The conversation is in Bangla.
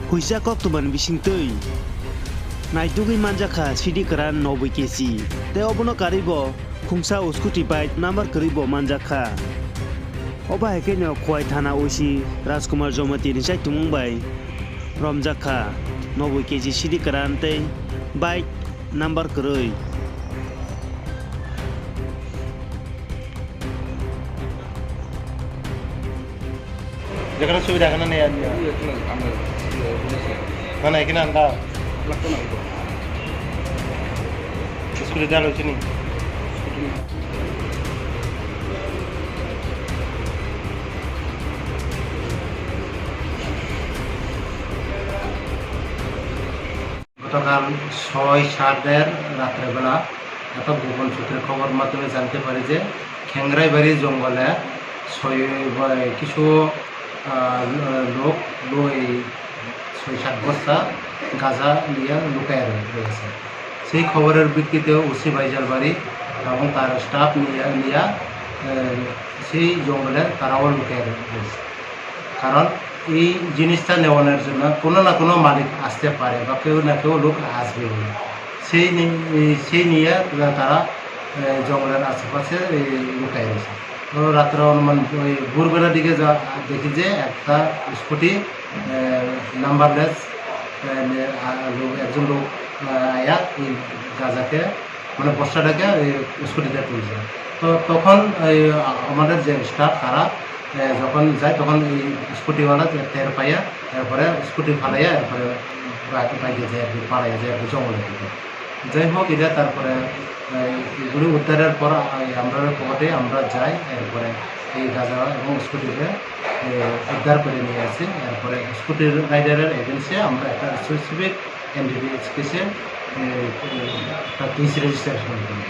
Huisa kok tuman bising tui. Naitugi manjaka CD keran 90 kg. Te obono karibo khungsa uskuti bike number karibo manjaka. Oba hekenyo khwai thana oisi Rajkumar Jomati ni sai tumungbai. Romjaka 90 kg CD keran te bike number kerui. যেখানে সুবিধা এখানে নেই না না এখানে আনটা স্কুলে দেওয়া হয়েছে নি গতকাল ৬/৭ রাত্রেবেলা একটা গোপন সূত্রে খবর মাধ্যমে জানতে পারি যে খেংরাইবাড়ি জঙ্গলে কিছু লোক ৬-৭ বস্তা গাঁজা নিয়ে লুকায় রয়েছে। সেই খবরের ভিত্তিতে ওসি ভাইজার বাড়ি এবং তার স্টাফ নিয়ে সেই জঙ্গলে তারাও লুকায় রয়েছে। কারণ এই জিনিসটা নেওয়ানোর জন্য কোনো না কোনো মালিক আসতে পারে বা কেউ না কেউ লোক আসবে বলে সেই নিয়ে তারা জঙ্গলের আশেপাশে লুকায় রয়েছে। তো রাত্রে অনুমান ওই ভোরবেলার দিকে দেখি যে একটা স্কুটি নাম্বারলেস একজন লোক আয়া এই গাঁজাকে মানে বস্তাটাকে স্কুটিতে তুলছে। তো তখন আমাদের যে স্টাফ তারা যখন যায় তখন এই স্কুটিওয়ালা টের পাইয়া এরপরে স্কুটি ফালাইয়া এরপরে বাইকে যায় আর কি পাড়াইয়া যায় আর কি জঙ্গলের দিকে। যাই হোক এটা তারপরে এগুলি উদ্ধারের পর আমরা কোর্টে আমরা যাই, এরপরে এই গাঁজা এবং স্কুটিকে উদ্ধার করে নিয়ে আসি। এরপরে স্কুটির রাইডারের এজেন্সি আমরা একটা স্পেসিফিক এনডিপিএস কেসে একটা কেস রেজিস্ট্রেশন করি।